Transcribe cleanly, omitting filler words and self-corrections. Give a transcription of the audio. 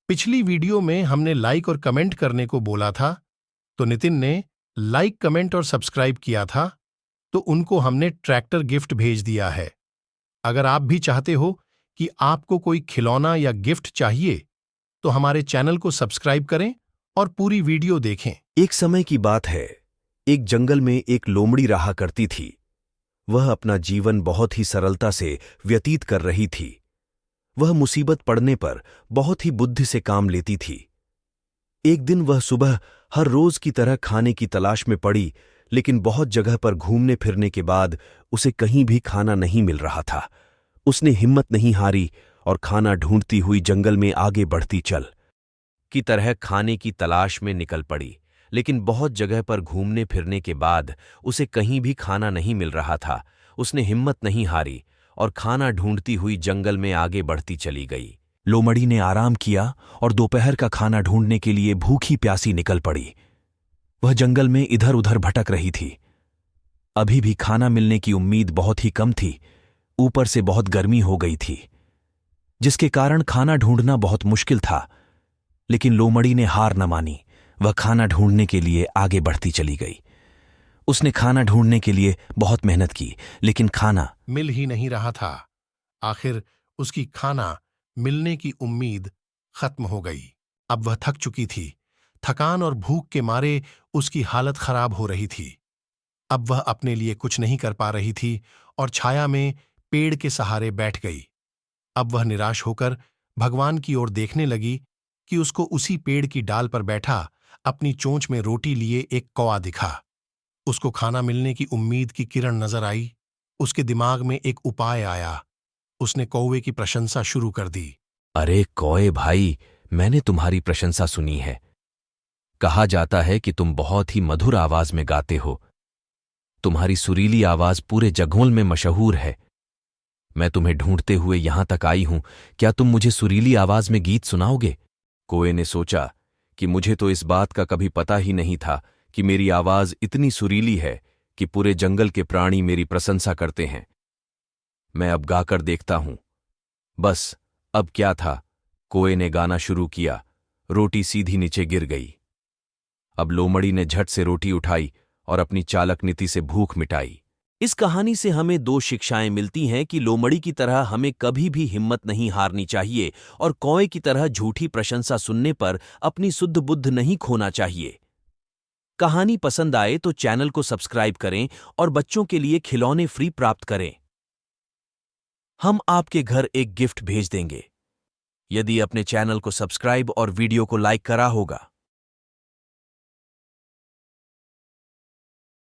पिछली वीडियो में हमने लाइक और कमेंट करने को बोला था, तो नितिन ने लाइक, कमेंट और सब्सक्राइब किया था, तो उनको हमने ट्रैक्टर गिफ्ट भेज दिया है। अगर आप भी चाहते हो कि आपको कोई खिलौना या गिफ्ट चाहिए, तो हमारे चैनल को सब्सक्राइब करें और पूरी वीडियो देखें। एक समय की बात है, एक जंगल में एक लोमड़ी रहा करती थी। वह अपना जीवन बहुत ही सरलता से व्यतीत कर रही थी। वह मुसीबत पड़ने पर बहुत ही बुद्धि से काम लेती थी। एक दिन वह सुबह हर रोज की तरह खाने की तलाश में पड़ी, लेकिन बहुत जगह पर घूमने फिरने के बाद उसे कहीं भी खाना नहीं मिल रहा था। उसने हिम्मत नहीं हारी और खाना ढूंढती हुई जंगल में आगे बढ़ती चल की तरह खाने की तलाश में निकल पड़ी। लेकिन बहुत जगह पर घूमने फिरने के बाद उसे कहीं भी खाना नहीं मिल रहा था। उसने हिम्मत नहीं हारी और खाना ढूंढती हुई जंगल में आगे बढ़ती चली गई। लोमड़ी ने आराम किया और दोपहर का खाना ढूंढने के लिए भूखी प्यासी निकल पड़ी। वह जंगल में इधर उधर भटक रही थी। अभी भी खाना मिलने की उम्मीद बहुत ही कम थी। ऊपर से बहुत गर्मी हो गई थी, जिसके कारण खाना ढूंढना बहुत मुश्किल था। लेकिन लोमड़ी ने हार न मानी। वह खाना ढूंढने के लिए आगे बढ़ती चली गई। उसने खाना ढूंढने के लिए बहुत मेहनत की, लेकिन खाना मिल ही नहीं रहा था। आखिर उसकी खाना मिलने की उम्मीद खत्म हो गई। अब वह थक चुकी थी। थकान और भूख के मारे उसकी हालत खराब हो रही थी। अब वह अपने लिए कुछ नहीं कर पा रही थी और छाया में पेड़ के सहारे बैठ गई। अब वह निराश होकर भगवान की ओर देखने लगी कि उसको उसी पेड़ की डाल पर बैठा अपनी चोंच में रोटी लिए एक कौवा दिखा। उसको खाना मिलने की उम्मीद की किरण नजर आई। उसके दिमाग में एक उपाय आया। उसने कौवे की प्रशंसा शुरू कर दी। अरे कौए भाई, मैंने तुम्हारी प्रशंसा सुनी है। कहा जाता है कि तुम बहुत ही मधुर आवाज में गाते हो। तुम्हारी सुरीली आवाज पूरे जगोल में मशहूर है। मैं तुम्हें ढूंढते हुए यहां तक आई हूं। क्या तुम मुझे सुरीली आवाज में गीत सुनाओगे? कौए ने सोचा कि मुझे तो इस बात का कभी पता ही नहीं था कि मेरी आवाज इतनी सुरीली है कि पूरे जंगल के प्राणी मेरी प्रशंसा करते हैं। मैं अब गाकर देखता हूं। बस अब क्या था, कौए ने गाना शुरू किया। रोटी सीधी नीचे गिर गई। अब लोमड़ी ने झट से रोटी उठाई और अपनी चालक नीति से भूख मिटाई। इस कहानी से हमें दो शिक्षाएं मिलती हैं कि लोमड़ी की तरह हमें कभी भी हिम्मत नहीं हारनी चाहिए और कौए की तरह झूठी प्रशंसा सुनने पर अपनी शुद्ध बुद्ध नहीं खोना चाहिए। कहानी पसंद आए तो चैनल को सब्सक्राइब करें और बच्चों के लिए खिलौने फ्री प्राप्त करें। हम आपके घर एक गिफ्ट भेज देंगे यदि अपने चैनल को सब्सक्राइब और वीडियो को लाइक करा होगा।